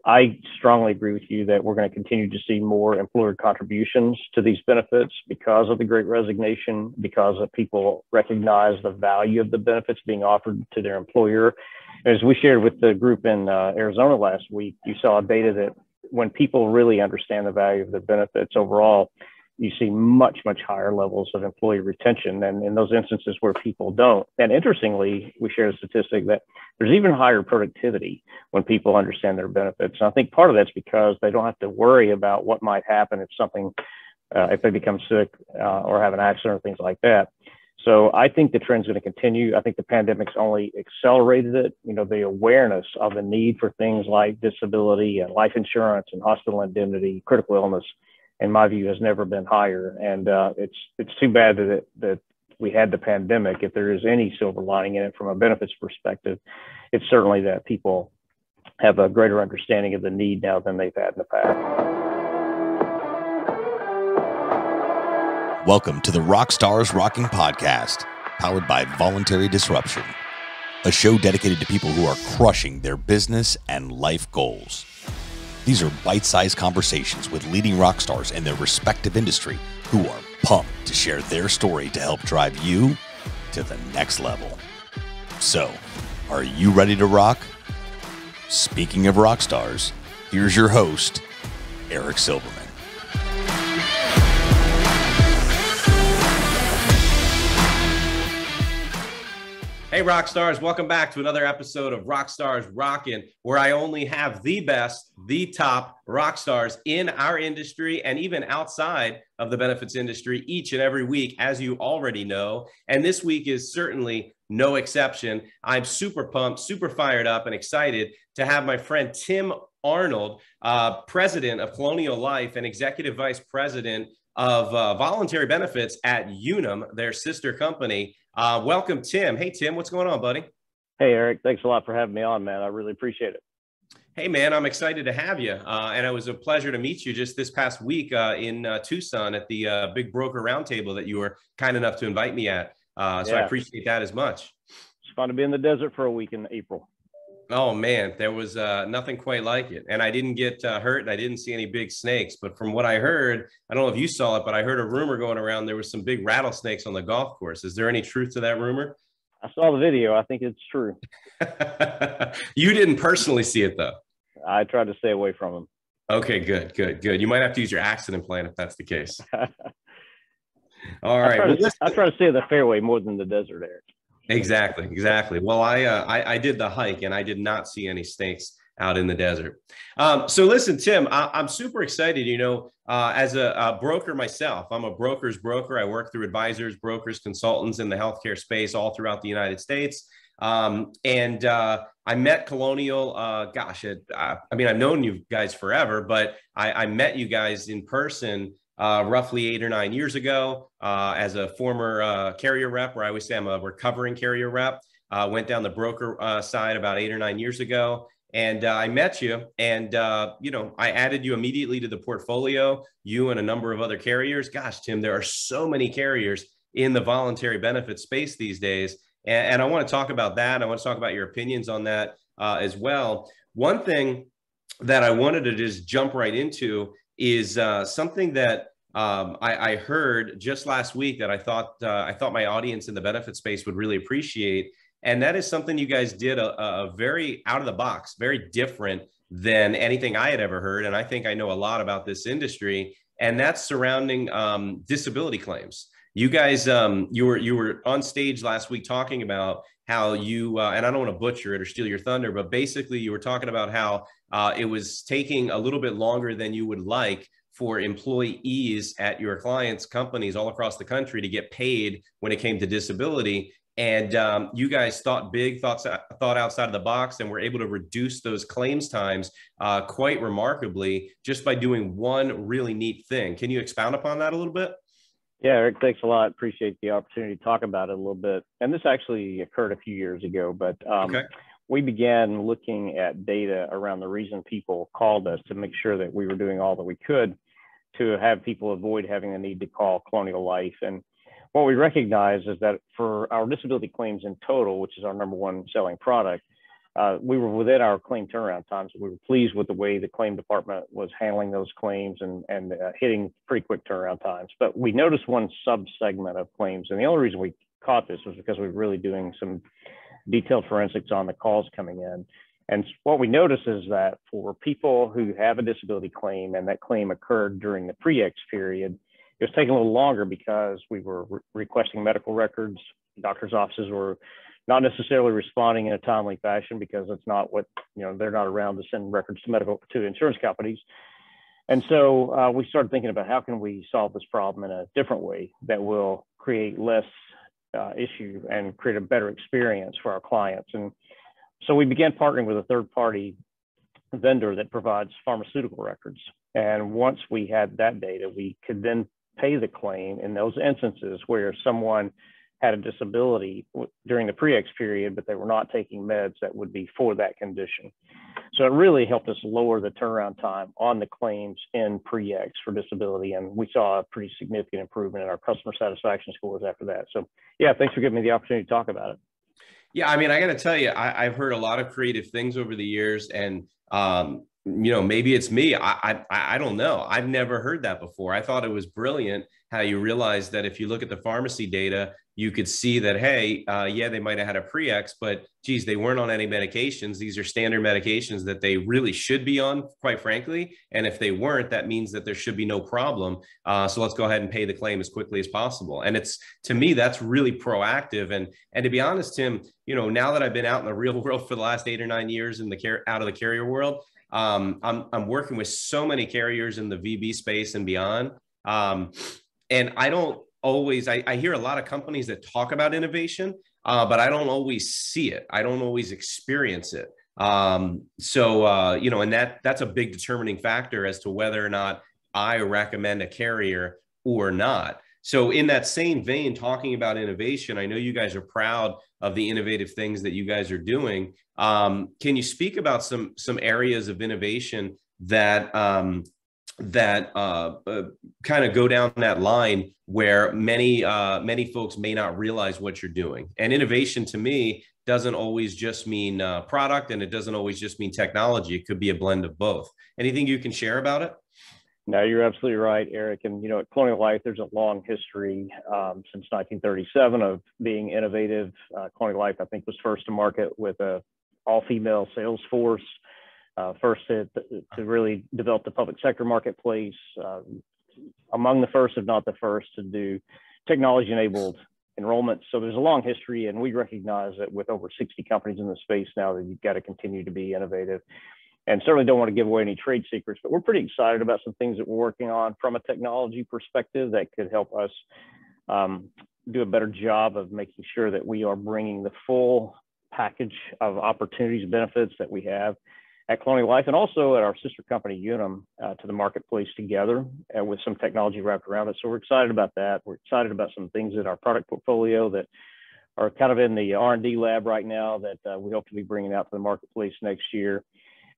I strongly agree with you that we're going to continue to see more employer contributions to these benefits because of the Great Resignation, because of people recognize the value of the benefits being offered to their employer. As we shared with the group in Arizona last week, you saw data that when people really understand the value of the benefits overall, you see much, much higher levels of employee retention than in those instances where people don't. And interestingly, we shared a statistic that there's even higher productivity when people understand their benefits. And I think part of that's because they don't have to worry about what might happen if they become sick or have an accident or things like that. So I think the trend's going to continue. I think the pandemic's only accelerated it. The awareness of the need for things like disability and life insurance and hospital indemnity, critical illness, in my view, has never been higher. And it's too bad that we had the pandemic. If there is any silver lining in it from a benefits perspective, it's certainly that people have a greater understanding of the need now than they've had in the past. Welcome to the Rockstars Rocking podcast, powered by Voluntary Disruption, a show dedicated to people who are crushing their business and life goals. These are bite-sized conversations with leading rock stars in their respective industry who are pumped to share their story to help drive you to the next level. So, are you ready to rock? Speaking of rock stars, here's your host, Eric Silverman. Hey, rock stars, welcome back to another episode of Rockstars Rocking, where I only have the best, the top rock stars in our industry and even outside of the benefits industry each and every week, as you already know. And this week is certainly no exception. I'm super pumped, super fired up and excited to have my friend Tim Arnold, president of Colonial Life and executive vice president of voluntary benefits at Unum, their sister company. Welcome, Tim. Hey, Tim, what's going on, buddy? Hey, Eric. Thanks a lot for having me on, man. I really appreciate it. Hey, man, I'm excited to have you. And it was a pleasure to meet you just this past week in Tucson at the Big Broker Roundtable that you were kind enough to invite me at. So I appreciate that as much. It's fun to be in the desert for a week in April. Oh, man, there was nothing quite like it. And I didn't get hurt and I didn't see any big snakes. But from what I heard, I don't know if you saw it, but I heard a rumor going around there was some big rattlesnakes on the golf course. Is there any truth to that rumor? I saw the video. I think it's true. You didn't personally see it, though. I tried to stay away from them. Okay, good. You might have to use your accident plan if that's the case. All right. I try to stay in the fairway more than the desert, Eric. Exactly. Well, I did the hike and I did not see any snakes out in the desert. So listen, Tim, I'm super excited. As a broker myself, I'm a broker's broker. I work through advisors, brokers, consultants in the healthcare space all throughout the United States. And I met Colonial, I've known you guys forever, but I met you guys in person roughly 8 or 9 years ago as a former carrier rep, where I always say I'm a recovering carrier rep. Went down the broker side about 8 or 9 years ago. And I met you and, I added you immediately to the portfolio, you and a number of other carriers. Gosh, Tim, there are so many carriers in the voluntary benefit space these days. And I want to talk about that. I want to talk about your opinions on that as well. One thing that I wanted to just jump right into is something that I heard just last week that I thought my audience in the benefit space would really appreciate. And that is something you guys did a very out of the box, very different than anything I had ever heard. And I think I know a lot about this industry, and that's surrounding disability claims. You guys, you were on stage last week talking about how you, and I don't want to butcher it or steal your thunder, but basically you were talking about how it was taking a little bit longer than you would like for employees at your clients' companies all across the country to get paid when it came to disability. And you guys thought big, thought outside of the box, and were able to reduce those claims times quite remarkably just by doing one really neat thing. Can you expound upon that a little bit? Yeah, Eric, thanks a lot. Appreciate the opportunity to talk about it a little bit. And this actually occurred a few years ago, but we began looking at data around the reason people called us to make sure that we were doing all that we could to have people avoid having the need to call Colonial Life. And what we recognize is that for our disability claims in total, which is our number one selling product, we were within our claim turnaround times. We were pleased with the way the claim department was handling those claims and hitting pretty quick turnaround times. But we noticed one sub-segment of claims, and the only reason we caught this was because we were really doing some detailed forensics on the calls coming in. And what we noticed is that for people who have a disability claim and that claim occurred during the pre-X period, it was taking a little longer because we were requesting medical records. Doctors' offices were not necessarily responding in a timely fashion because it's not what, they're not around to send records to insurance companies. And so we started thinking about how can we solve this problem in a different way that will create less issue and create a better experience for our clients. And so we began partnering with a third-party vendor that provides pharmaceutical records. And once we had that data, we could then pay the claim in those instances where someone had a disability during the pre-X period, but they were not taking meds that would be for that condition. So it really helped us lower the turnaround time on the claims in pre-X for disability. And we saw a pretty significant improvement in our customer satisfaction scores after that. So yeah, thanks for giving me the opportunity to talk about it. Yeah, I mean, I got to tell you, I've heard a lot of creative things over the years, and maybe it's me. I don't know. I've never heard that before. I thought it was brilliant how you realized that if you look at the pharmacy data, you could see that, hey, yeah, they might have had a pre-X, but geez, they weren't on any medications. These are standard medications that they really should be on, quite frankly. And if they weren't, that means that there should be no problem. So let's go ahead and pay the claim as quickly as possible. And it's, to me, that's really proactive. And to be honest, Tim, now that I've been out in the real world for the last 8 or 9 years in out of the carrier world, I'm working with so many carriers in the VB space and beyond. And I don't always, I hear a lot of companies that talk about innovation, but I don't always see it. I don't always experience it. And that's a big determining factor as to whether or not I recommend a carrier or not. So in that same vein, talking about innovation, I know you guys are proud of the innovative things that you guys are doing. Can you speak about some areas of innovation that kind of go down that line where many folks may not realize what you're doing? And innovation, to me, doesn't always just mean product, and it doesn't always just mean technology. It could be a blend of both. Anything you can share about it? No, you're absolutely right, Eric. And, at Colonial Life, there's a long history since 1937 of being innovative. Colonial Life, I think, was first to market with a all-female sales force, first to really develop the public sector marketplace, among the first, if not the first, to do technology-enabled enrollment. So there's a long history, and we recognize that with over 60 companies in the space now, that you've got to continue to be innovative. And certainly don't want to give away any trade secrets, but we're pretty excited about some things that we're working on from a technology perspective that could help us do a better job of making sure that we are bringing the full package of opportunities and benefits that we have at Colonial Life and also at our sister company Unum to the marketplace together with some technology wrapped around it. So we're excited about that. We're excited about some things in our product portfolio that are kind of in the R&D lab right now that we hope to be bringing out to the marketplace next year.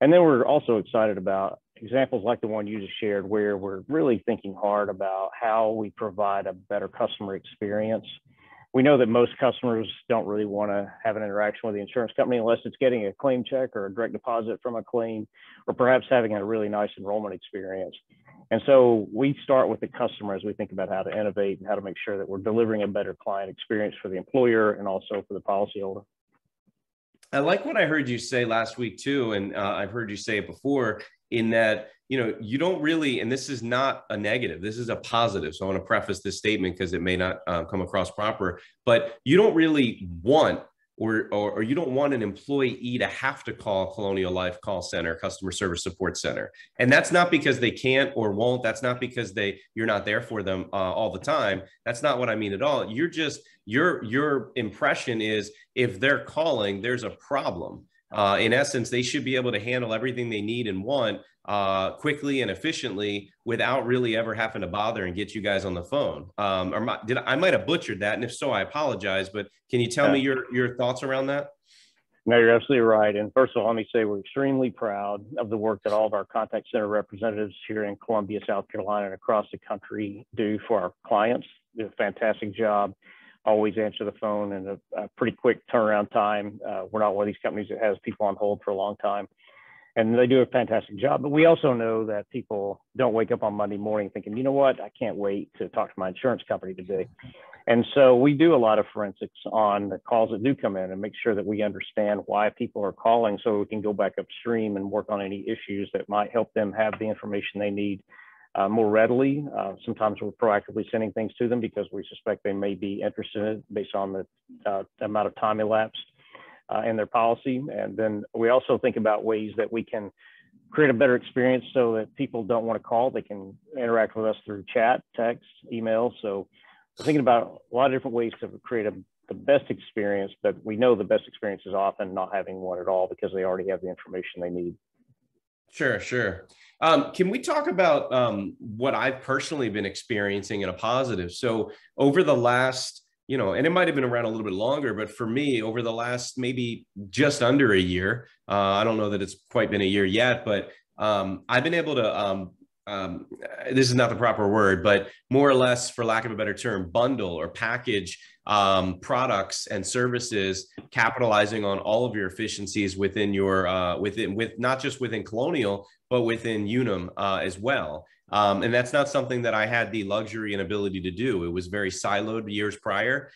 And then we're also excited about examples like the one you just shared, where we're really thinking hard about how we provide a better customer experience. We know that most customers don't really want to have an interaction with the insurance company unless it's getting a claim check or a direct deposit from a claim, or perhaps having a really nice enrollment experience. And so we start with the customer as we think about how to innovate and how to make sure that we're delivering a better client experience for the employer and also for the policyholder. I like what I heard you say last week too, and I've heard you say it before, in that, you don't really, and this is not a negative, this is a positive. So I want to preface this statement because it may not come across proper, but you don't really want, or you don't want an employee to have to call Colonial Life call center, customer service support center. And that's not because they can't or won't. That's not because you're not there for them all the time. That's not what I mean at all. You're just, your impression is if they're calling, there's a problem. In essence, they should be able to handle everything they need and want quickly and efficiently without really ever having to bother and get you guys on the phone. I might have butchered that, and if so, I apologize. But can you tell me your thoughts around that? No, you're absolutely right. And first of all, let me say we're extremely proud of the work that all of our contact center representatives here in Columbia, South Carolina, and across the country do for our clients. They do a fantastic job. always answer the phone in a pretty quick turnaround time. We're not one of these companies that has people on hold for a long time. And they do a fantastic job. But we also know that people don't wake up on Monday morning thinking, you know what, I can't wait to talk to my insurance company today. And so we do a lot of forensics on the calls that do come in and make sure that we understand why people are calling so we can go back upstream and work on any issues that might help them have the information they need more readily. Sometimes we're proactively sending things to them because we suspect they may be interested in it based on the amount of time elapsed in their policy. And then we also think about ways that we can create a better experience so that people don't want to call. They can interact with us through chat, text, email. So we're thinking about a lot of different ways to create the best experience, but we know the best experience is often not having one at all because they already have the information they need. Sure, sure. Can we talk about what I've personally been experiencing in a positive? So over the last, and it might have been around a little bit longer, but for me, over the last maybe just under a year, I don't know that it's quite been a year yet, but I've been able to, this is not the proper word, but more or less, for lack of a better term, bundle or package products and services, capitalizing on all of your efficiencies within your, with not just within Colonial, but within Unum as well. And that's not something that I had the luxury and ability to do. It was very siloed years prior,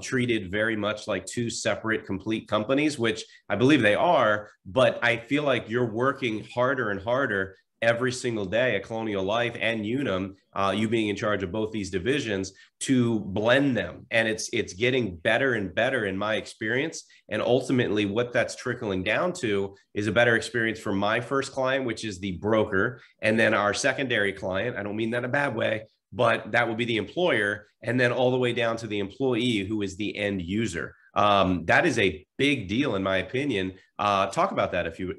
treated very much like two separate, complete companies, which I believe they are. But I feel like you're working harder and harder every single day at Colonial Life and Unum, you being in charge of both these divisions, to blend them. And it's getting better and better in my experience. And ultimately what that's trickling down to is a better experience for my first client, which is the broker. And then our secondary client, I don't mean that in a bad way, but that would be the employer. And then all the way down to the employee, who is the end user. That is a big deal, in my opinion. Talk about that if you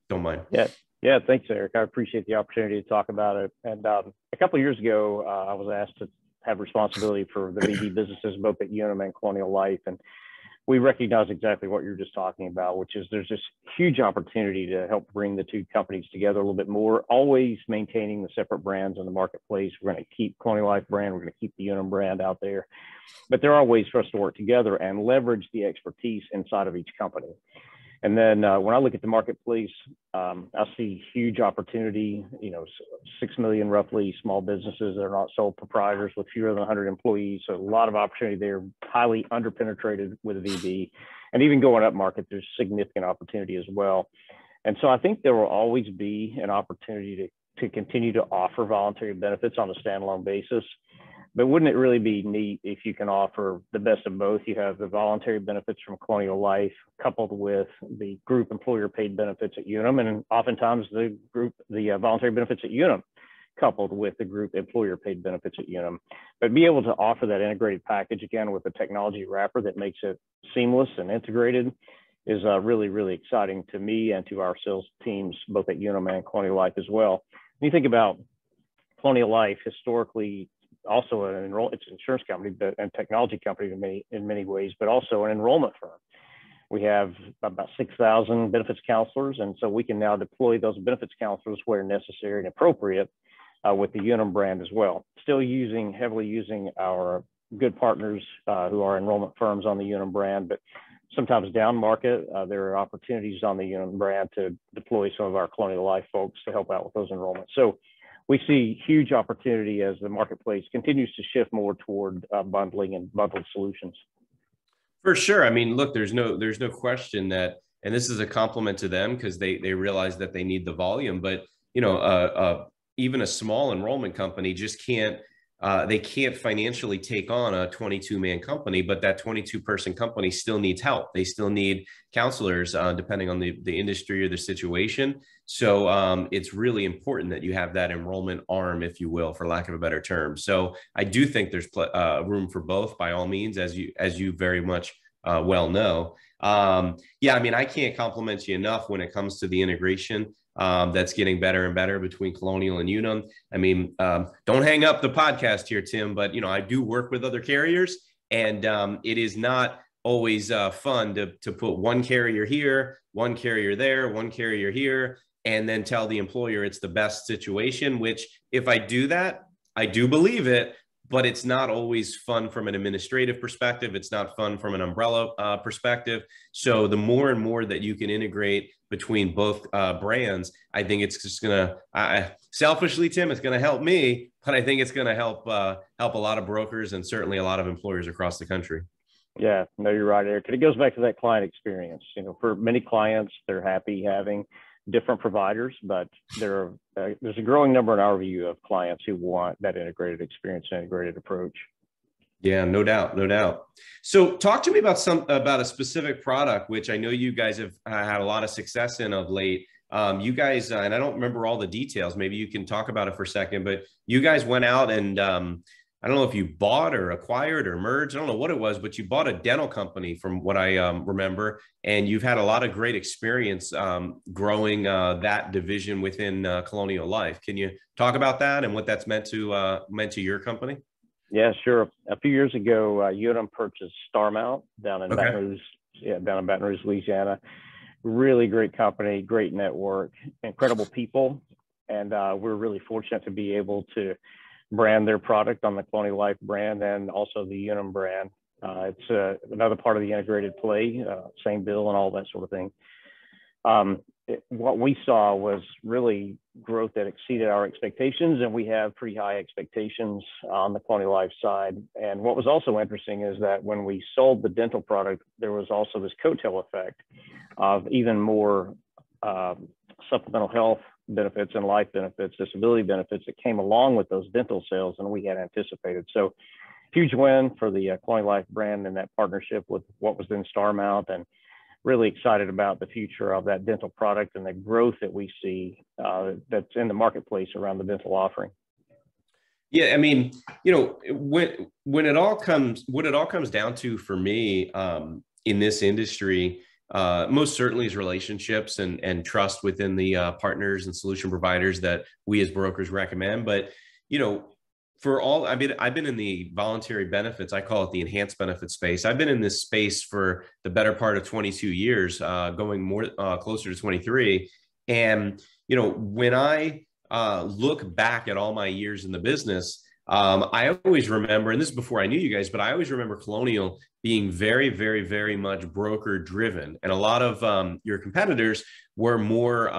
don't mind. Yeah, thanks, Eric. I appreciate the opportunity to talk about it. And a couple of years ago, I was asked to have responsibility for the VD businesses, both at Unum and Colonial Life. And we recognize exactly what you're just talking about, which is there's this huge opportunity to help bring the two companies together a little bit more, always maintaining the separate brands in the marketplace. We're going to keep Colonial Life brand. We're going to keep the Unum brand out there. But there are ways for us to work together and leverage the expertise inside of each company. And then when I look at the marketplace, I see huge opportunity, 6 million roughly small businesses that are not sole proprietors with fewer than 100 employees. So a lot of opportunity there, highly underpenetrated with VB. And even going up market, there's significant opportunity as well. And so I think there will always be an opportunity to continue to offer voluntary benefits on a standalone basis. But wouldn't it really be neat if you can offer the best of both? You have the voluntary benefits from Colonial Life coupled with the group employer paid benefits at Unum, and oftentimes the voluntary benefits at Unum coupled with the group employer paid benefits at Unum. But be able to offer that integrated package again with a technology wrapper that makes it seamless and integrated is really, really exciting to me and to our sales teams, both at Unum and Colonial Life as well. When you think about Colonial Life, historically, also it's an insurance company and technology company in many ways, but also an enrollment firm. We have about 6,000 benefits counselors, and so we can now deploy those benefits counselors where necessary and appropriate with the Unum brand as well. Still heavily using our good partners who are enrollment firms on the Unum brand, but sometimes down market, there are opportunities on the Unum brand to deploy some of our Colonial Life folks to help out with those enrollments. So we see huge opportunity as the marketplace continues to shift more toward bundling and bundled solutions. For sure. I mean, look, there's no question that, and this is a compliment to them because they realize that they need the volume, but even a small enrollment company just can't financially take on a 22-man company, but that 22-person company still needs help. They still need counselors, depending on the industry or the situation. So it's really important that you have that enrollment arm, if you will, for lack of a better term. So I do think there's room for both, by all means, as you very much well know. Yeah, I mean, I can't compliment you enough when it comes to the integration. That's getting better and better between Colonial and Unum. I mean, don't hang up the podcast here, Tim, but I do work with other carriers, and it is not always fun to put one carrier here, one carrier there, one carrier here, and then tell the employer it's the best situation, which if I do that, I do believe it, but it's not always fun from an administrative perspective. It's not fun from an umbrella perspective. So the more and more that you can integrate between both brands, I think it's just going to, selfishly, Tim, it's going to help me, but I think it's going to help help a lot of brokers and certainly a lot of employers across the country. Yeah, no, you're right, Eric. And it goes back to that client experience. You know, for many clients, they're happy having different providers, but there's a growing number in our view of clients who want that integrated experience and integrated approach. Yeah, no doubt, no doubt. So talk to me about a specific product, which I know you guys have had a lot of success in of late. You guys, and I don't remember all the details, maybe you can talk about it for a second, but you guys went out and I don't know if you bought or acquired or merged, I don't know what it was, but you bought a dental company from what I remember, and you've had a lot of great experience growing that division within Colonial Life. Can you talk about that and what that's meant to your company? Yeah, sure. A few years ago, Unum purchased Starmount down in Okay. Baton Rouge, Louisiana. Really great company, great network, incredible people. And we're really fortunate to be able to brand their product on the Colonial Life brand and also the Unum brand. It's another part of the integrated play, same bill and all that sort of thing. What we saw was really growth that exceeded our expectations, and we have pretty high expectations on the Colonial Life side. And what was also interesting is that when we sold the dental product, there was also this coattail effect of even more supplemental health benefits and life benefits, disability benefits that came along with those dental sales than we had anticipated. So huge win for the Colonial Life brand and that partnership with what was then Starmount, and really excited about the future of that dental product and the growth that we see that's in the marketplace around the dental offering. Yeah, I mean, you know, when it all comes down to, for me, in this industry, most certainly is relationships and trust within the partners and solution providers that we as brokers recommend. But, you know, I've been in the voluntary benefits, I call it the enhanced benefit space. I've been in this space for the better part of 22 years, going more closer to 23. And, you know, when I look back at all my years in the business, I always remember, and this is before I knew you guys, but I always remember Colonial being very, very, very much broker driven. And a lot of your competitors were more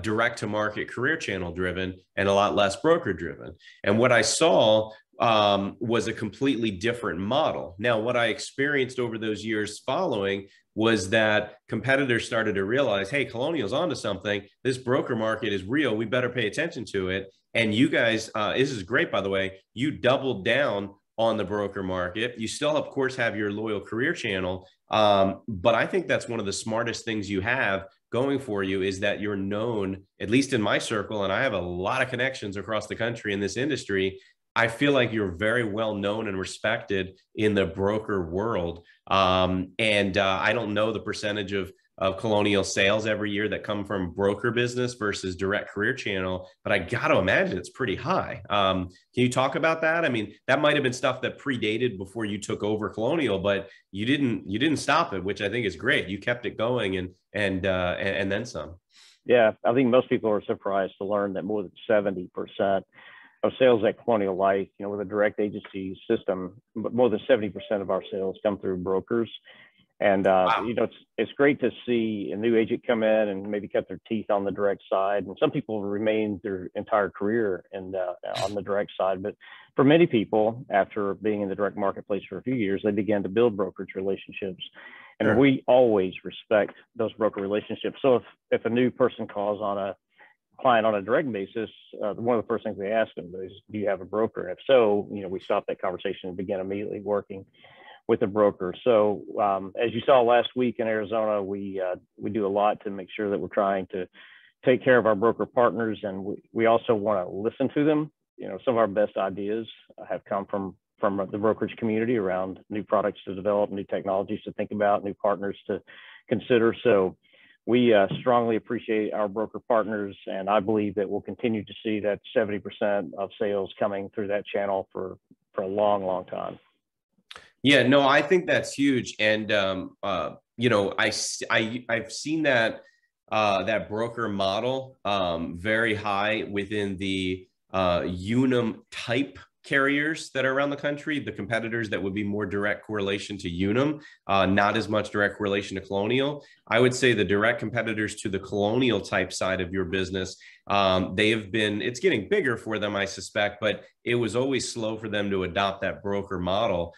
direct to market career channel driven and a lot less broker driven. And what I saw was a completely different model. Now, what I experienced over those years following was that competitors started to realize, hey, Colonial's onto something. This broker market is real. We better pay attention to it. And you guys, this is great, by the way, you doubled down on the broker market. You still, of course, have your loyal career channel. But I think that's one of the smartest things you have going for you, is that you're known, at least in my circle, and I have a lot of connections across the country in this industry. I feel like you're very well known and respected in the broker world. I don't know the percentage of Colonial sales every year that come from broker business versus direct career channel, but I got to imagine it's pretty high. Can you talk about that? I mean, that might have been stuff that predated before you took over Colonial, but you didn't stop it, which I think is great. You kept it going and then some. Yeah, I think most people are surprised to learn that more than 70% of sales at Colonial Life, you know, with a direct agency system, but more than 70% of our sales come through brokers. And, wow. You know, it's great to see a new agent come in and maybe cut their teeth on the direct side. And some people remain their entire career on the direct side. But for many people, after being in the direct marketplace for a few years, they began to build brokerage relationships. And Sure. We always respect those broker relationships. So if a new person calls on a client on a direct basis, one of the first things they ask them is, do you have a broker? And if so, you know, we stop that conversation and begin immediately working with the broker. So as you saw last week in Arizona, we do a lot to make sure that we're trying to take care of our broker partners, and we also want to listen to them. You know, some of our best ideas have come from the brokerage community around new products to develop, new technologies to think about, new partners to consider. So we strongly appreciate our broker partners, and I believe that we'll continue to see that 70% of sales coming through that channel for a long, long time. Yeah, no, I think that's huge. And, you know, I've seen that broker model very high within the Unum type carriers that are around the country, the competitors that would be more direct correlation to Unum, not as much direct correlation to Colonial. I would say the direct competitors to the Colonial type side of your business, they have been, it's getting bigger for them, I suspect, but it was always slow for them to adopt that broker model.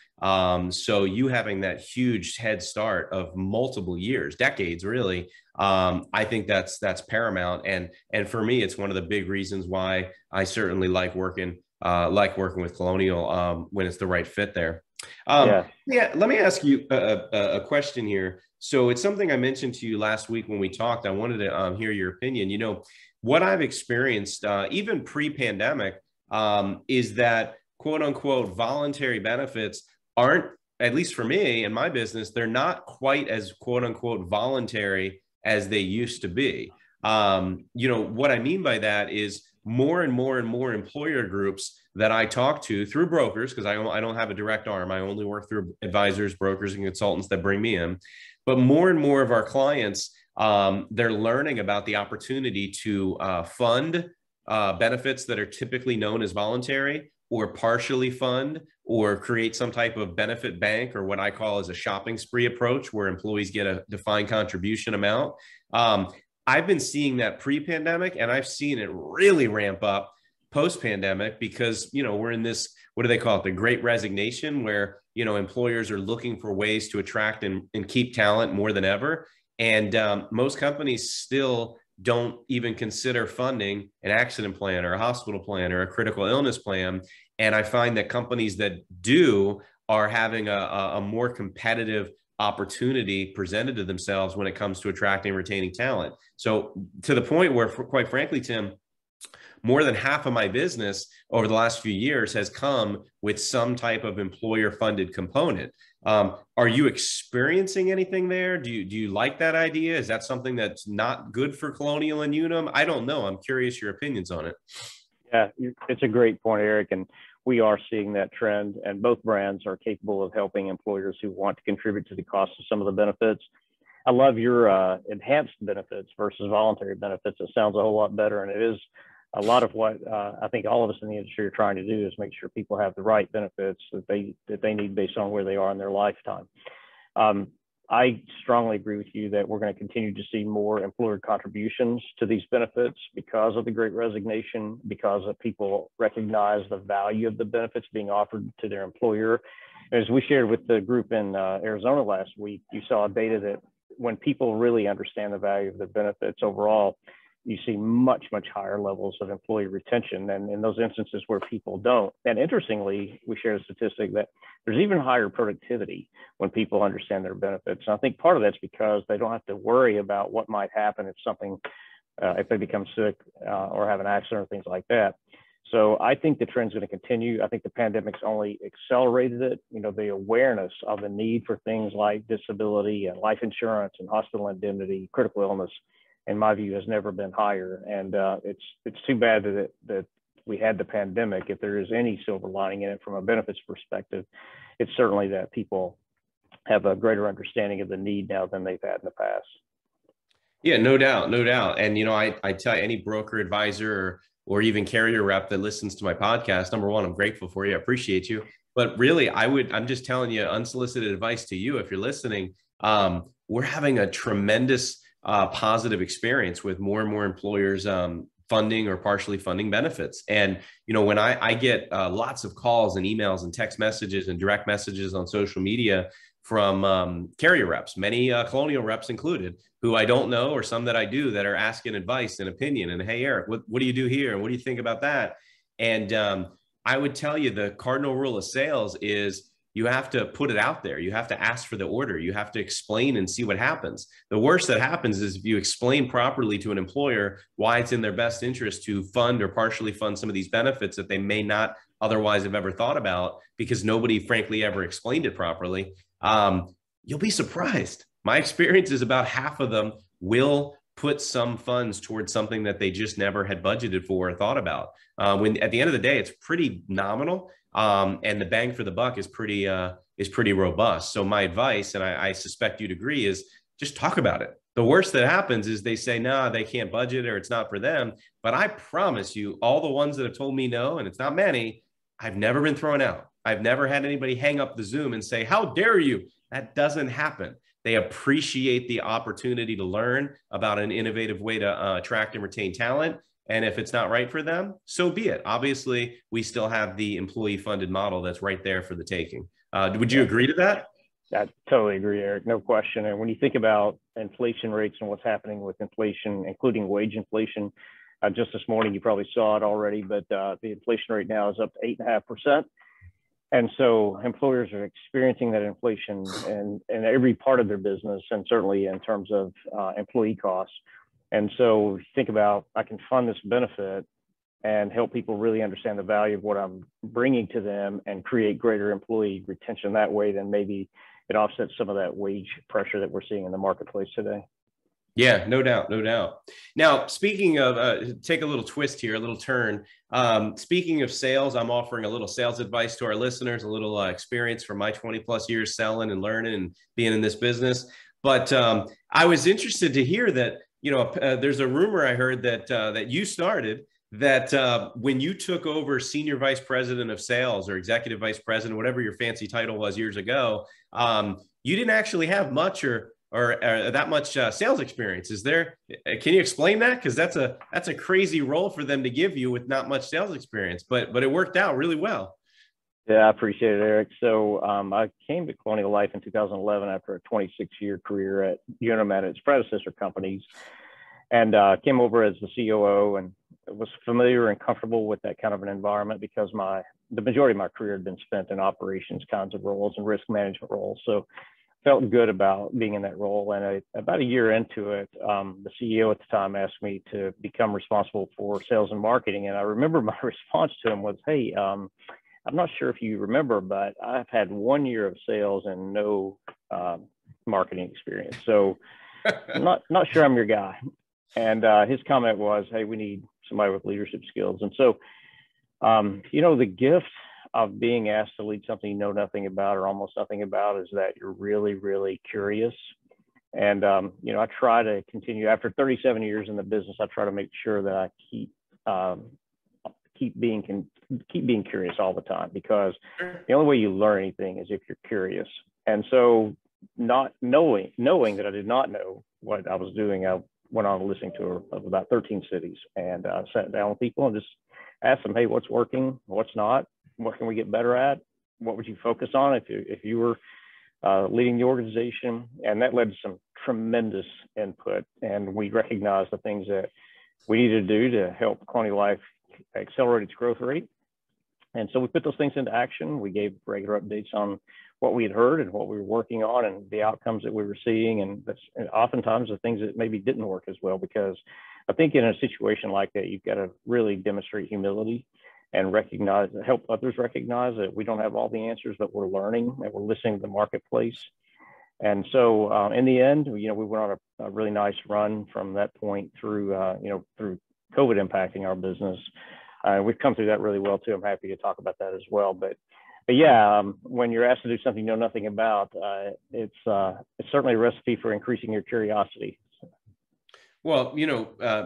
So you having that huge head start of multiple years, decades, really, I think that's paramount. And for me, it's one of the big reasons why I certainly like working with Colonial when it's the right fit there. Yeah, let me ask you a question here. So it's something I mentioned to you last week when we talked. I wanted to hear your opinion. You know, what I've experienced, even pre-pandemic, is that quote unquote voluntary benefits aren't, at least for me and my business, they're not quite as quote unquote voluntary as they used to be. You know, what I mean by that is more and more and more employer groups that I talk to through brokers, because I don't have a direct arm. I only work through advisors, brokers, and consultants that bring me in. But more and more of our clients, they're learning about the opportunity to fund benefits that are typically known as voluntary, or partially fund, or create some type of benefit bank, or what I call as a shopping spree approach, where employees get a defined contribution amount. I've been seeing that pre-pandemic, and I've seen it really ramp up post-pandemic, because, you know, we're in this, what do they call it? The great resignation, where, you know, employers are looking for ways to attract and keep talent more than ever. And most companies still don't even consider funding an accident plan or a hospital plan or a critical illness plan. And I find that companies that do are having a more competitive opportunity presented to themselves when it comes to attracting and retaining talent. So to the point where, quite frankly, Tim, more than half of my business over the last few years has come with some type of employer funded component. Are you experiencing anything there? Do you like that idea? Is that something that's not good for Colonial and Unum? I don't know. I'm curious your opinions on it. Yeah, it's a great point, Eric. And we are seeing that trend, and both brands are capable of helping employers who want to contribute to the cost of some of the benefits. I love your enhanced benefits versus voluntary benefits. It sounds a whole lot better, and it is a lot of what I think all of us in the industry are trying to do, is make sure people have the right benefits that they need based on where they are in their lifetime. I strongly agree with you that we're going to continue to see more employer contributions to these benefits because of the Great Resignation, because of people recognize the value of the benefits being offered to their employer. As we shared with the group in Arizona last week, you saw data that when people really understand the value of their benefits overall, you see much, much higher levels of employee retention than in those instances where people don't. And interestingly, we shared a statistic that there's even higher productivity when people understand their benefits. And I think part of that's because they don't have to worry about what might happen if something, if they become sick or have an accident or things like that. So I think the trend's going to continue. I think the pandemic's only accelerated it. You know, the awareness of the need for things like disability and life insurance and hospital indemnity, critical illness, in my view, has never been higher. And it's too bad that we had the pandemic. If there is any silver lining in it from a benefits perspective, it's certainly that people have a greater understanding of the need now than they've had in the past. Yeah, no doubt, no doubt. And, you know, I tell you, any broker, advisor, or even carrier rep that listens to my podcast, number one, I'm grateful for you. I appreciate you. But really, I'm just telling you unsolicited advice to you. If you're listening, we're having a tremendous positive experience with more and more employers funding or partially funding benefits. And, you know, when I get lots of calls and emails and text messages and direct messages on social media from carrier reps, many Colonial reps included, who I don't know, or some that I do, that are asking advice and opinion. And, hey, Eric, what do you do here? And what do you think about that? And I would tell you the cardinal rule of sales is you have to put it out there. You have to ask for the order. You have to explain and see what happens. The worst that happens is if you explain properly to an employer why it's in their best interest to fund or partially fund some of these benefits that they may not otherwise have ever thought about, because nobody, frankly, ever explained it properly, you'll be surprised. My experience is about half of them will put some funds towards something that they just never had budgeted for or thought about. When at the end of the day, it's pretty nominal. And the bang for the buck is pretty robust. So my advice, and I suspect you'd agree, is just talk about it. The worst that happens is they say, no, they can't budget or it's not for them. But I promise you, all the ones that have told me no, and it's not many, I've never been thrown out. I've never had anybody hang up the Zoom and say, how dare you? That doesn't happen. They appreciate the opportunity to learn about an innovative way to attract and retain talent. And if it's not right for them, so be it. Obviously, we still have the employee funded model that's right there for the taking. Would you agree to that? I totally agree, Eric. No question. And when you think about inflation rates and what's happening with inflation, including wage inflation, just this morning, you probably saw it already, but the inflation rate now is up to 8.5%. And so employers are experiencing that inflation in every part of their business, and certainly in terms of employee costs. And so if you think about, I can fund this benefit and help people really understand the value of what I'm bringing to them and create greater employee retention that way, then maybe it offsets some of that wage pressure that we're seeing in the marketplace today. Yeah, no doubt, no doubt. Now, speaking of, take a little twist here, a little turn. Speaking of sales, I'm offering a little sales advice to our listeners, a little experience from my 20 plus years selling and learning and being in this business. But I was interested to hear that, there's a rumor I heard that you started that when you took over senior vice president of sales or executive vice president, whatever your fancy title was years ago, you didn't actually have much or that much sales experience. Can you explain that? Because that's a crazy role for them to give you with not much sales experience, but it worked out really well. Yeah, I appreciate it, Eric. So I came to Colonial Life in 2011 after a 26-year career at Unum and its predecessor companies, and came over as the COO and was familiar and comfortable with that kind of an environment because the majority of my career had been spent in operations kinds of roles and risk management roles. So felt good about being in that role. And about a year into it, the CEO at the time asked me to become responsible for sales and marketing. And I remember my response to him was, hey, I'm not sure if you remember, but I've had 1 year of sales and no marketing experience. So I'm not sure I'm your guy. And his comment was, hey, we need somebody with leadership skills. And so, the gift of being asked to lead something you know nothing about or almost nothing about is that you're really, really curious. And, I try to continue after 37 years in the business. I try to make sure that I keep being curious all the time, because the only way you learn anything is if you're curious. And so not knowing that I did not know what I was doing, I went on a listening tour of about 13 cities and sat down with people and just asked them, hey, what's working, what's not, what can we get better at, what would you focus on if you were leading the organization? And that led to some tremendous input, and we recognized the things that we needed to do to help Colonial Life accelerate its growth rate. And so we put those things into action. We gave regular updates on what we had heard and what we were working on and the outcomes that we were seeing. And that's oftentimes the things that maybe didn't work as well, because I think in a situation like that, you've got to really demonstrate humility and help others recognize that we don't have all the answers, but we're learning and we're listening to the marketplace. And so in the end, we went on a really nice run from that point through COVID impacting our business. We've come through that really well too. I'm happy to talk about that as well. But yeah, when you're asked to do something you know nothing about, it's certainly a recipe for increasing your curiosity. Well,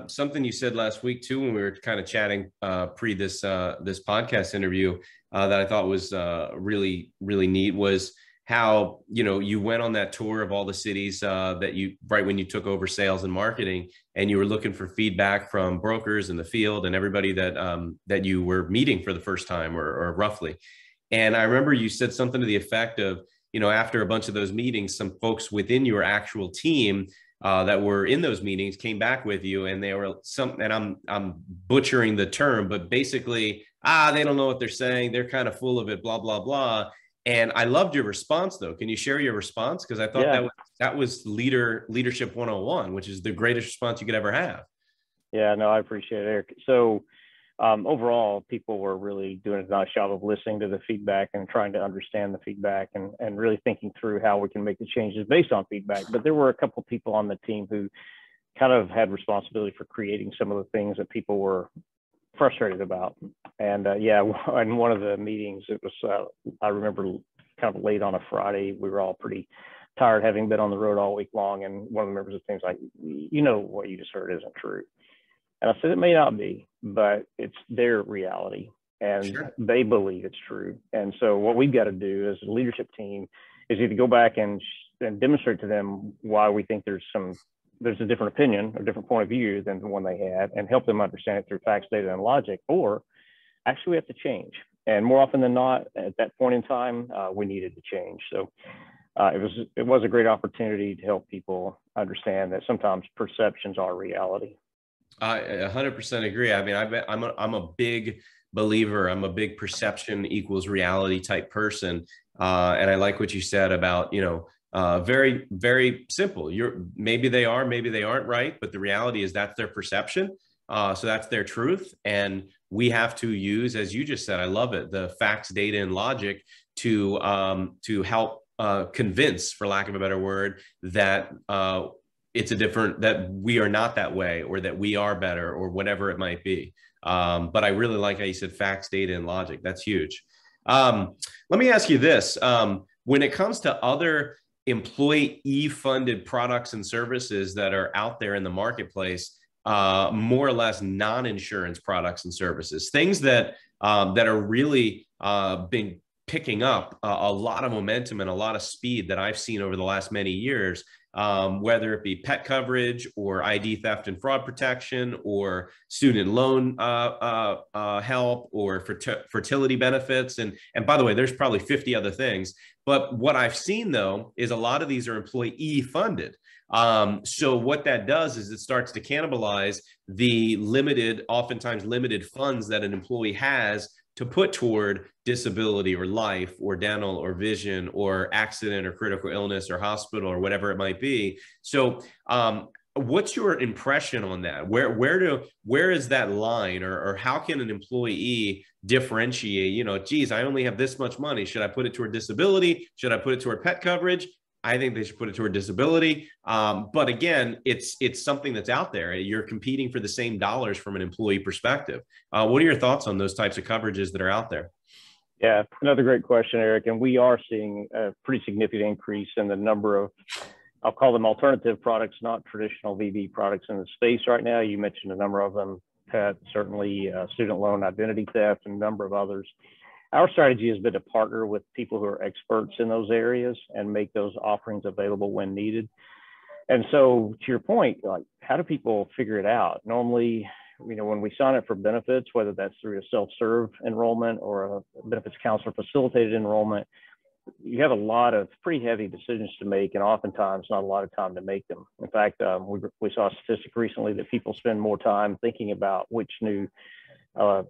something you said last week too, when we were kind of chatting pre this podcast interview that I thought was really, really neat was how, you went on that tour of all the cities right when you took over sales and marketing, and you were looking for feedback from brokers in the field and everybody that you were meeting for the first time or roughly. And I remember you said something to the effect of, after a bunch of those meetings, some folks within your actual team that were in those meetings came back with you, and they were and I'm butchering the term, but basically, they don't know what they're saying. They're kind of full of it, blah, blah, blah. And I loved your response though. Can you share your response? Because I thought that was leadership 101, which is the greatest response you could ever have. Yeah, no, I appreciate it, Eric. So overall, people were really doing a nice job of listening to the feedback and trying to understand the feedback and really thinking through how we can make the changes based on feedback. But there were a couple of people on the team who kind of had responsibility for creating some of the things that people were frustrated about. And in one of the meetings, it was, I remember kind of late on a Friday, we were all pretty tired having been on the road all week long. And one of the members of the team's like, what you just heard isn't true. And I said, it may not be, but it's their reality. and Sure. they believe it's true. And so what we've got to do as a leadership team is either go back and demonstrate to them why we think there's a different opinion or different point of view than the one they had, and help them understand it through facts, data, and logic, or actually we have to change. And more often than not, at that point in time, we needed to change. So it was a great opportunity to help people understand that sometimes perceptions are reality. I 100% agree. I mean, I'm a big believer. I'm a big perception equals reality type person. And I like what you said about, very, very simple. Maybe they are, maybe they aren't right, but the reality is that's their perception. So that's their truth. And we have to use, as you just said, I love it, the facts, data, and logic to help convince, for lack of a better word, that that we are not that way, or that we are better, or whatever it might be. But I really like how you said facts, data, and logic. That's huge. Let me ask you this. When it comes to other employee-funded products and services that are out there in the marketplace, more or less non-insurance products and services, things that are really been picking up a lot of momentum and a lot of speed that I've seen over the last many years, whether it be pet coverage or ID theft and fraud protection, or student loan help, or fertility benefits. And by the way, there's probably 50 other things. But what I've seen, though, is a lot of these are employee funded. So what that does is it starts to cannibalize the oftentimes limited funds that an employee has to put toward disability or life or dental or vision or accident or critical illness or hospital or whatever it might be. So what's your impression on that? Where is that line, or how can an employee differentiate, geez, I only have this much money. Should I put it toward disability? Should I put it toward pet coverage? I think they should put it toward disability. But again, it's something that's out there. You're competing for the same dollars from an employee perspective. What are your thoughts on those types of coverages that are out there? Yeah, another great question, Eric. And we are seeing a pretty significant increase in the number of, I'll call them alternative products, not traditional VB products in the space right now. You mentioned a number of them, pet, certainly student loan, identity theft, and a number of others. Our strategy has been to partner with people who are experts in those areas and make those offerings available when needed. And so to your point, like, how do people figure it out? Normally, when we sign up for benefits, whether that's through a self-serve enrollment or a benefits counselor facilitated enrollment, you have a lot of pretty heavy decisions to make, and oftentimes not a lot of time to make them. In fact, we saw a statistic recently that people spend more time thinking about which new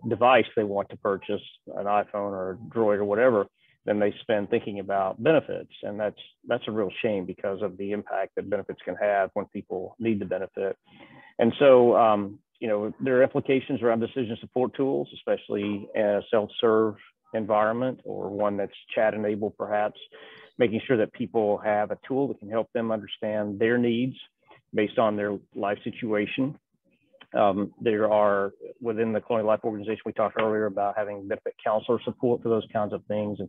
device they want to purchase, an iPhone or a Droid or whatever, than they spend thinking about benefits. And that's a real shame because of the impact that benefits can have when people need the benefit. And so, there are implications around decision support tools, especially a self-serve environment or one that's chat enabled, perhaps, making sure that people have a tool that can help them understand their needs based on their life situation. There are, within the Colonial Life organization, we talked earlier about having benefit counselor support for those kinds of things. And,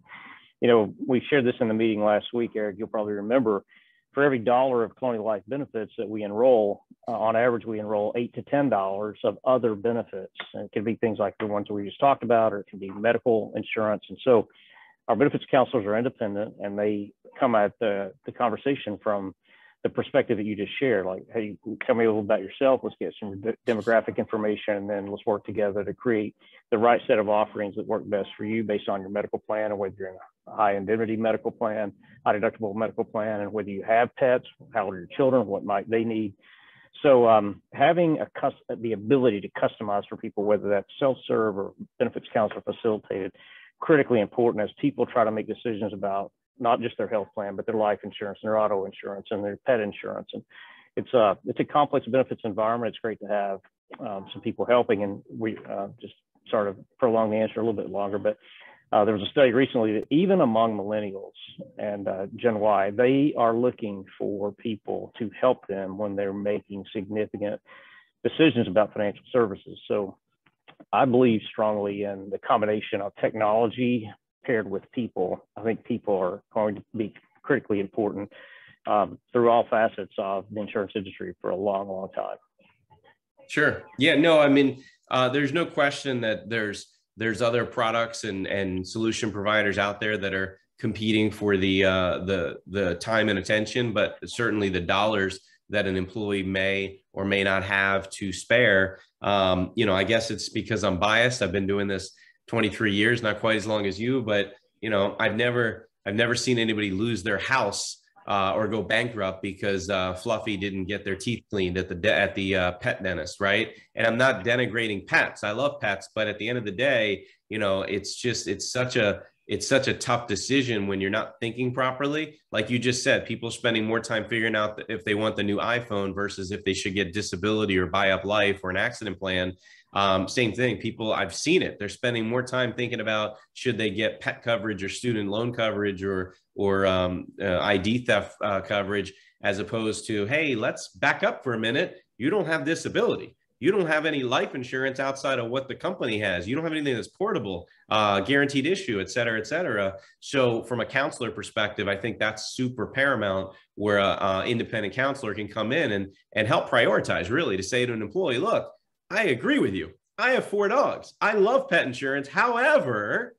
we shared this in the meeting last week, Eric, you'll probably remember, for every dollar of Colonial Life benefits that we enroll, on average, we enroll $8 to $10 of other benefits. And it can be things like the ones we just talked about, or it can be medical insurance. And so our benefits counselors are independent, and they come at the conversation from the perspective that you just shared, like, hey, tell me a little about yourself. Let's get some demographic information, and then let's work together to create the right set of offerings that work best for you based on your medical plan, and whether you're in a high indemnity medical plan, high deductible medical plan, and whether you have pets, how old are your children, what might they need. So having the ability to customize for people, whether that's self-serve or benefits counselor facilitated, critically important as people try to make decisions about not just their health plan, but their life insurance and their auto insurance and their pet insurance. And it's a complex benefits environment. It's great to have some people helping. And we just sort of prolong the answer a little bit longer, but there was a study recently that even among millennials and Gen Y, they are looking for people to help them when they're making significant decisions about financial services. So I believe strongly in the combination of technology paired with people. I think people are going to be critically important through all facets of the insurance industry for a long, long time. Sure. Yeah, no, I mean, there's no question that there's there's other products and solution providers out there that are competing for the time and attention, but certainly the dollars that an employee may or may not have to spare. I guess it's because I'm biased. I've been doing this 23 years, not quite as long as you, but I've never seen anybody lose their house or go bankrupt because Fluffy didn't get their teeth cleaned at the pet dentist, right? And I'm not denigrating pets. I love pets, but at the end of the day, it's such a tough decision when you're not thinking properly. Like you just said, people spending more time figuring out if they want the new iPhone versus if they should get disability or buy up life or an accident plan. Same thing. People, I've seen it. They're spending more time thinking about should they get pet coverage or student loan coverage or ID theft coverage, as opposed to, hey, let's back up for a minute. You don't have disability. You don't have any life insurance outside of what the company has. You don't have anything that's portable, guaranteed issue, et cetera, et cetera. So from a counselor perspective, I think that's super paramount, where an independent counselor can come in and help prioritize, really, to say to an employee, look, I agree with you. I have 4 dogs. I love pet insurance. However,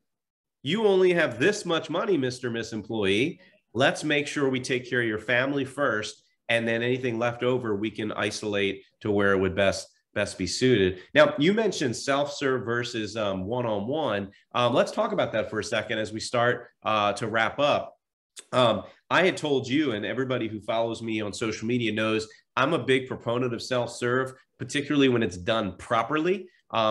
you only have this much money, Mr. Miss Employee. Let's make sure we take care of your family first, and then anything left over, we can isolate to where it would best be suited. Now, you mentioned self-serve versus one-on-one. Let's talk about that for a second as we start to wrap up. I had told you, and everybody who follows me on social media knows, I'm a big proponent of self-serve, particularly when it's done properly,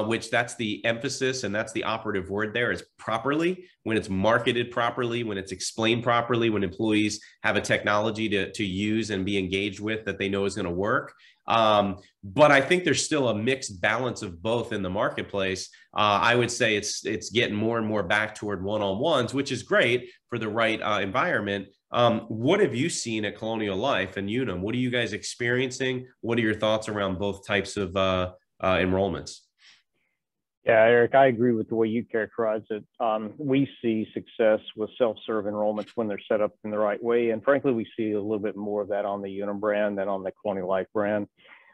which that's the emphasis and that's the operative word there, is properly, when it's marketed properly, when it's explained properly, when employees have a technology to use and be engaged with that they know is going to work. But I think there's still a mixed balance of both in the marketplace. I would say it's getting more and more back toward one-on-ones, which is great for the right environment. What have you seen at Colonial Life and Unum? What are you guys experiencing? What are your thoughts around both types of enrollments? Yeah, Eric, I agree with the way you characterize it. We see success with self-serve enrollments when they're set up in the right way. And frankly, we see a little bit more of that on the Unum brand than on the Colonial Life brand,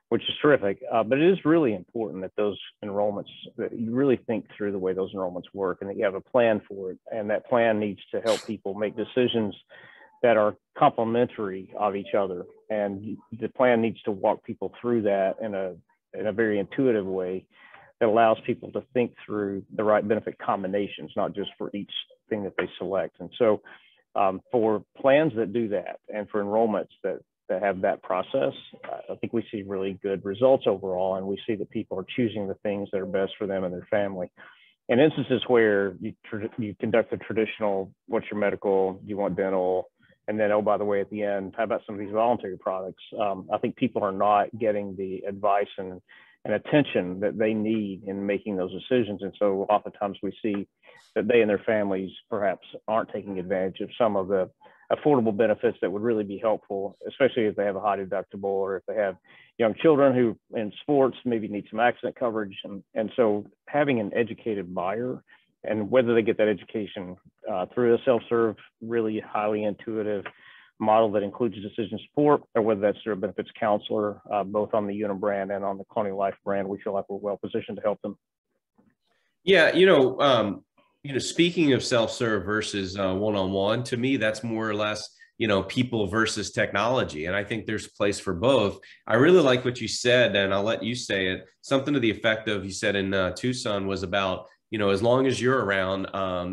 which is terrific. But it is really important that those enrollments, that you really think through the way those enrollments work and that you have a plan for it. And that plan needs to help people make decisions that are complementary of each other. And the plan needs to walk people through that in a very intuitive way that allows people to think through the right benefit combinations, not just for each thing that they select. And so for plans that do that, and for enrollments that have that process, I think we see really good results overall. And we see that people are choosing the things that are best for them and their family. In instances where you conduct the traditional, what's your medical, do you want dental? And then, oh, by the way, at the end, how about some of these voluntary products? I think people are not getting the advice and attention that they need in making those decisions. And so oftentimes we see that they and their families perhaps aren't taking advantage of some of the affordable benefits that would really be helpful, especially if they have a high deductible or if they have young children who in sports maybe need some accident coverage. And so having an educated buyer, and whether they get that education through a self-serve, really highly intuitive model that includes decision support, or whether that's through a benefits counselor, both on the Unum brand and on the Colonial Life brand, we feel like we're well positioned to help them. Yeah, speaking of self-serve versus one-on-one, to me, that's more or less, people versus technology. And I think there's a place for both. I really like what you said, and I'll let you say it. Something to the effect of, you said in Tucson, was about, as long as you're around,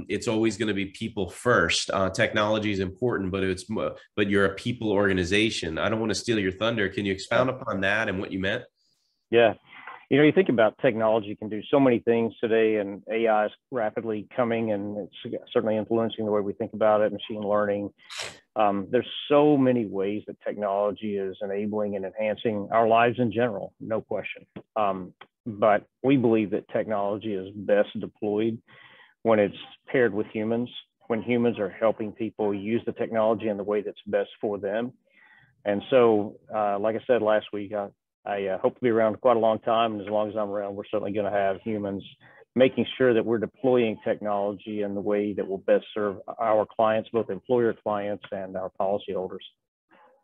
it's always going to be people first. Technology is important, but you're a people organization. I don't want to steal your thunder. Can you expound upon that and what you meant? Yeah. You think about technology can do so many things today, and AI is rapidly coming, and it's certainly influencing the way we think about it, machine learning. There's so many ways that technology is enabling and enhancing our lives in general, no question. But we believe that technology is best deployed when it's paired with humans, when humans are helping people use the technology in the way that's best for them. And so, like I said last week, I hope to be around quite a long time. And as long as I'm around, we're certainly going to have humans making sure that we're deploying technology in the way that will best serve our clients, both employer clients and our policyholders.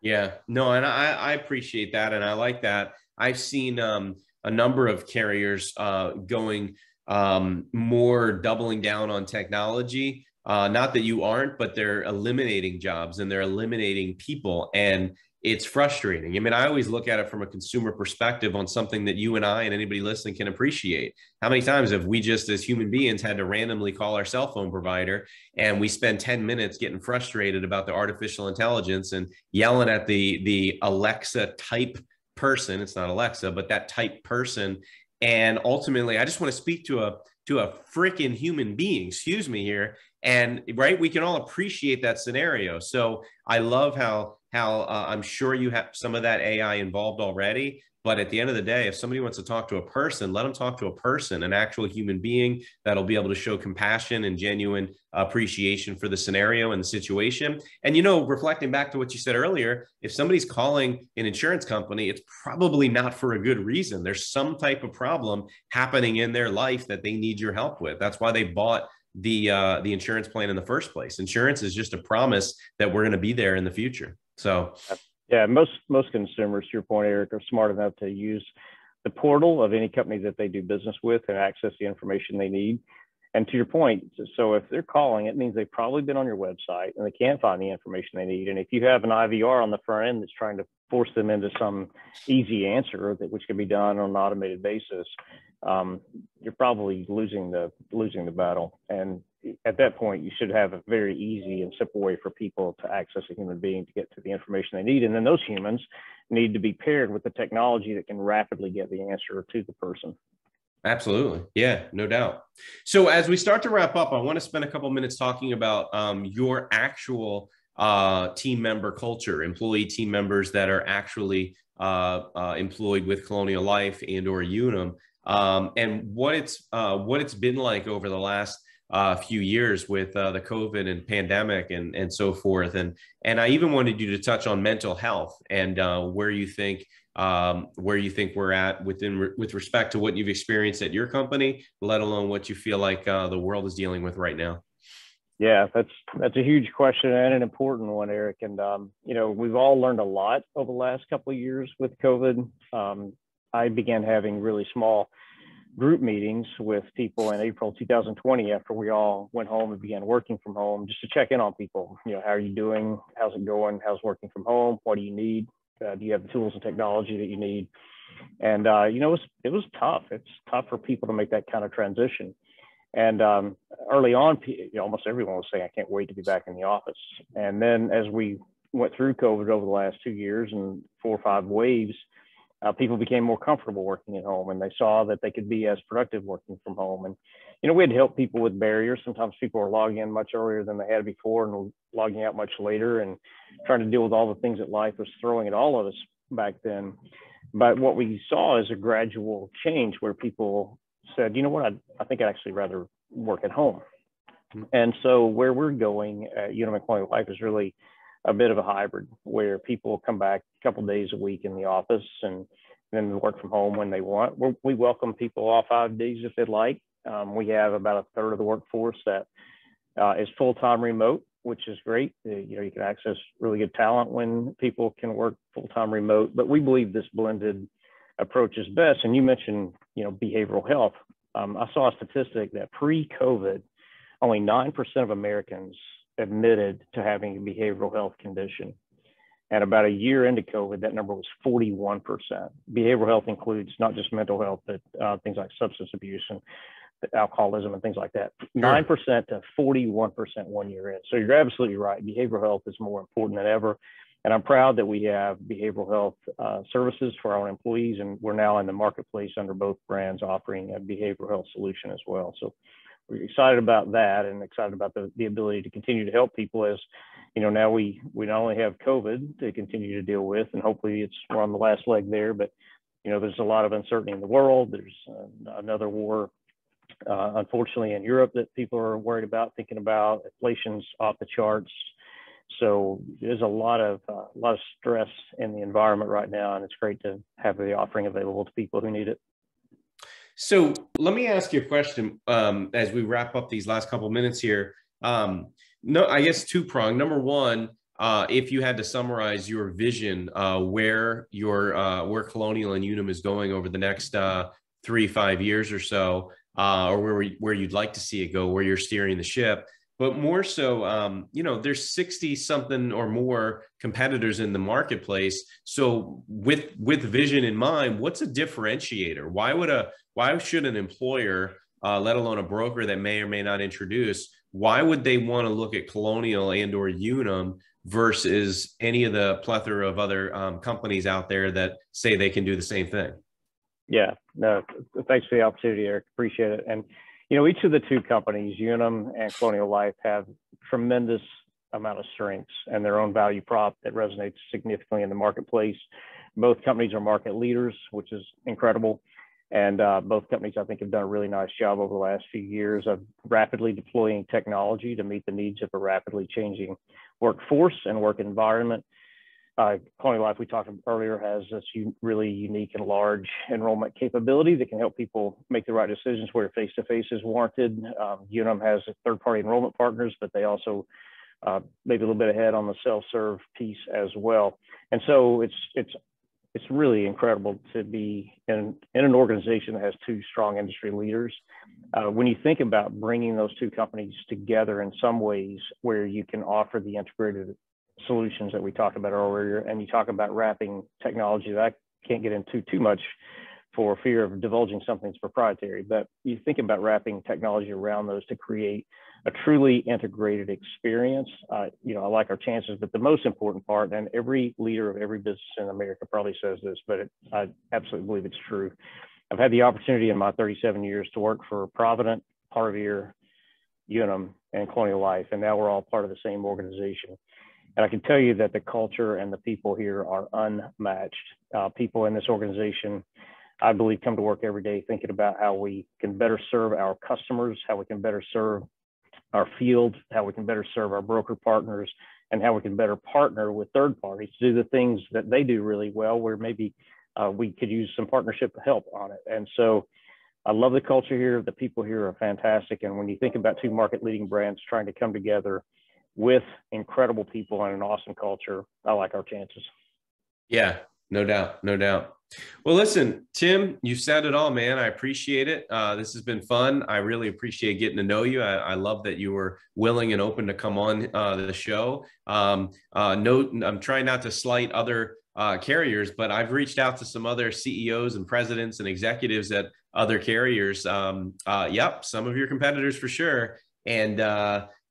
Yeah, no, and I appreciate that. And I like that. I've seen a number of carriers going more doubling down on technology. Not that you aren't, but they're eliminating jobs and they're eliminating people. And it's frustrating. I mean, I always look at it from a consumer perspective on something that you and I and anybody listening can appreciate. How many times have we just as human beings had to randomly call our cell phone provider and we spend 10 minutes getting frustrated about the artificial intelligence and yelling at the Alexa type person? It's not Alexa, but that type person. And ultimately, I just want to speak to a freaking human being, excuse me here. And right, we can all appreciate that scenario. So I love how I'm sure you have some of that AI involved already. But at the end of the day, if somebody wants to talk to a person, let them talk to a person, an actual human being that'll be able to show compassion and genuine appreciation for the scenario and the situation. And, you know, reflecting back to what you said earlier, if somebody's calling an insurance company, it's probably not for a good reason. There's some type of problem happening in their life that they need your help with. That's why they bought the insurance plan in the first place. Insurance is just a promise that we're going to be there in the future. So yeah, most consumers, to your point, Eric, are smart enough to use the portal of any company that they do business with and access the information they need. And to your point, so if they're calling, it means they've probably been on your website and they can't find the information they need. And if you have an IVR on the front end that's trying to force them into some easy answer which can be done on an automated basis, you're probably losing the battle. And at that point, you should have a very easy and simple way for people to access a human being to get to the information they need. And then those humans need to be paired with the technology that can rapidly get the answer to the person. Absolutely. Yeah, no doubt. So as we start to wrap up, I want to spend a couple of minutes talking about your actual team member culture, employee team members that are actually employed with Colonial Life and or Unum, and what it's been like over the last few years with the COVID and pandemic and so forth. And I even wanted you to touch on mental health and where you think we're at with respect to what you've experienced at your company, let alone what you feel like the world is dealing with right now. Yeah, that's a huge question and an important one, Eric. And you know, we've all learned a lot over the last couple of years with COVID. I began having really small group meetings with people in April 2020 after we all went home and began working from home, just to check in on people. You know, how are you doing? How's it going? How's working from home? What do you need? Do you have the tools and technology that you need? And you know, it was tough. It's tough for people to make that kind of transition. And early on, almost everyone was saying, I can't wait to be back in the office. And then as we went through COVID over the last 2 years and 4 or 5 waves, people became more comfortable working at home, and they saw that they could be as productive working from home. And, you know, we had to help people with barriers. Sometimes people were logging in much earlier than they had before and logging out much later, and trying to deal with all the things that life was throwing at all of us back then. But what we saw is a gradual change where people said, you know what, I think I'd actually rather work at home. And so where we're going at Unum and Colonial Life is really a bit of a hybrid, where people come back a couple of days a week in the office and then work from home when they want. We welcome people all 5 days if they'd like. We have about a third of the workforce that is full-time remote, which is great. You know, you can access really good talent when people can work full-time remote, but we believe this blended approach is best. And you mentioned, you know, behavioral health. I saw a statistic that pre-COVID, only 9% of Americans admitted to having a behavioral health condition. And about a year into COVID, that number was 41%. Behavioral health includes not just mental health, but things like substance abuse and alcoholism and things like that. 9% to 41% 1 year in. So you're absolutely right. Behavioral health is more important than ever. And I'm proud that we have behavioral health services for our own employees. And we're now in the marketplace under both brands offering a behavioral health solution as well. So we're excited about that, and excited about the ability to continue to help people, as you know, now we not only have COVID to continue to deal with, and hopefully we're on the last leg there, but you know, there's a lot of uncertainty in the world. There's another war, unfortunately, in Europe that people are worried about, thinking about. Inflation's off the charts. So there's a lot of stress in the environment right now, and it's great to have the offering available to people who need it. So let me ask you a question as we wrap up these last couple of minutes here. No, I guess two-pronged. Number one, if you had to summarize your vision, where Colonial and Unum is going over the next 3-5 years or so, or where you'd like to see it go, where you're steering the ship. But more so, there's 60 something or more competitors in the marketplace. So with vision in mind, what's a differentiator? Why should an employer, let alone a broker that may or may not introduce, why would they want to look at Colonial and or Unum versus any of the plethora of other companies out there that say they can do the same thing? Yeah, no, thanks for the opportunity, Eric. Appreciate it. And each of the two companies, Unum and Colonial Life, have tremendous amount of strengths and their own value prop that resonates significantly in the marketplace. Both companies are market leaders, which is incredible. And both companies, I think, have done a really nice job over the last few years of rapidly deploying technology to meet the needs of a rapidly changing workforce and work environment. Colonial Life, we talked earlier, has this really unique and large enrollment capability that can help people make the right decisions where face-to-face is warranted. Unum has third-party enrollment partners, but they also maybe a little bit ahead on the self-serve piece as well. And so it's really incredible to be in an organization that has two strong industry leaders. When you think about bringing those two companies together in some ways where you can offer the integrated solutions that we talked about earlier, and you talk about wrapping technology that I can't get into too much for fear of divulging something that's proprietary, but you think about wrapping technology around those to create a truly integrated experience. I like our chances, but the most important part, and every leader of every business in America probably says this, but I absolutely believe it's true. I've had the opportunity in my 37 years to work for Provident, Harvier, Unum, and Colonial Life, and now we're all part of the same organization. And I can tell you that the culture and the people here are unmatched. People in this organization, I believe, come to work every day thinking about how we can better serve our customers, how we can better serve our field, how we can better serve our broker partners, and how we can better partner with third parties to do the things that they do really well, where maybe we could use some partnership help on it. And so I love the culture here. The people here are fantastic. And when you think about two market leading brands trying to come together with incredible people and an awesome culture, I like our chances. Yeah, no doubt. No doubt. Well, listen, Tim, you said it all, man. I appreciate it. This has been fun. I really appreciate getting to know you. I love that you were willing and open to come on the show. I'm trying not to slight other carriers, but I've reached out to some other CEOs and presidents and executives at other carriers. Yep, some of your competitors for sure. And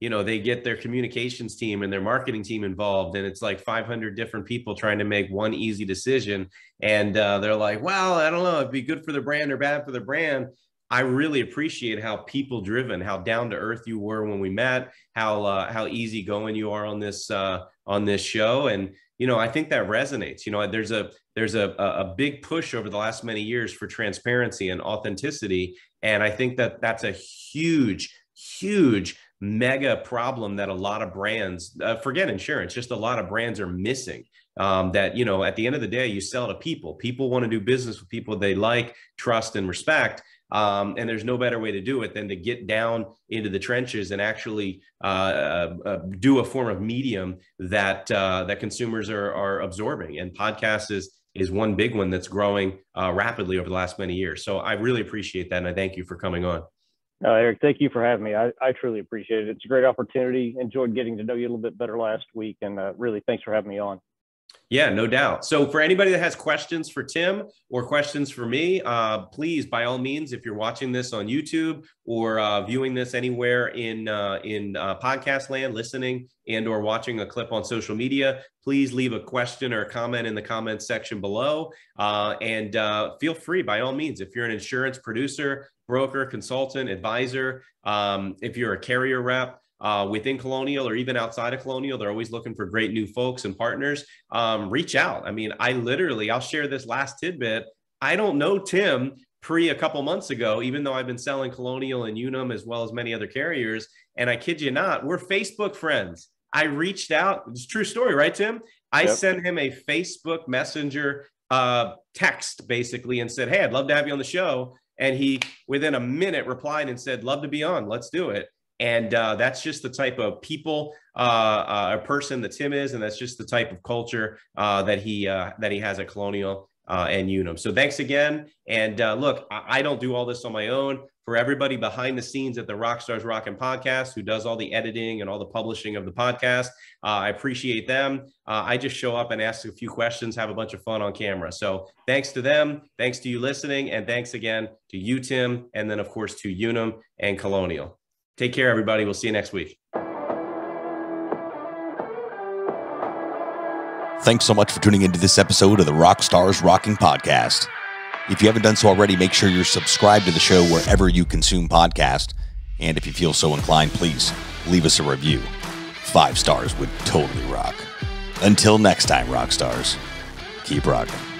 they get their communications team and their marketing team involved, and it's like 500 different people trying to make one easy decision. And they're like, well, I don't know, it'd be good for the brand or bad for the brand. I really appreciate how people driven, how down to earth you were when we met, how easygoing you are on this show. And, I think that resonates. There's a big push over the last many years for transparency and authenticity. And I think that that's a huge mega problem that a lot of brands, forget insurance, just a lot of brands are missing. At the end of the day, you sell to people. People want to do business with people they like, trust, and respect. And there's no better way to do it than to get down into the trenches and actually do a form of medium that consumers are absorbing. And podcasts is one big one that's growing rapidly over the last many years. So I really appreciate that. And I thank you for coming on. Eric, thank you for having me. I truly appreciate it. It's a great opportunity. Enjoyed getting to know you a little bit better last week. And really, thanks for having me on. Yeah, no doubt. So for anybody that has questions for Tim or questions for me, please, by all means, if you're watching this on YouTube or viewing this anywhere in podcast land, listening and or watching a clip on social media, please leave a question or a comment in the comments section below. And feel free, by all means, if you're an insurance producer, broker, consultant, advisor, if you're a carrier rep, within Colonial or even outside of Colonial, they're always looking for great new folks and partners. Reach out. I mean, I'll share this last tidbit. I don't know Tim a couple months ago, even though I've been selling Colonial and Unum as well as many other carriers. And I kid you not, we're Facebook friends. I reached out. It's a true story, right, Tim? I sent him a Facebook Messenger text basically and said, hey, I'd love to have you on the show. And he, within a minute, replied and said, love to be on. Let's do it. And that's just the type of people, a person that Tim is, and that's just the type of culture that he has at Colonial and Unum. So thanks again. And look, I don't do all this on my own. for everybody behind the scenes at the Rockstars Rocking podcast, who does all the editing and all the publishing of the podcast. I appreciate them. I just show up and ask a few questions, have a bunch of fun on camera. So thanks to them. Thanks to you listening. And thanks again to you, Tim. And then, of course, to Unum and Colonial. Take care, everybody. We'll see you next week. Thanks so much for tuning into this episode of the Rockstars Rocking podcast. If you haven't done so already, make sure you're subscribed to the show wherever you consume podcasts. And if you feel so inclined, please leave us a review. 5 stars would totally rock. Until next time, Rockstars, keep rocking.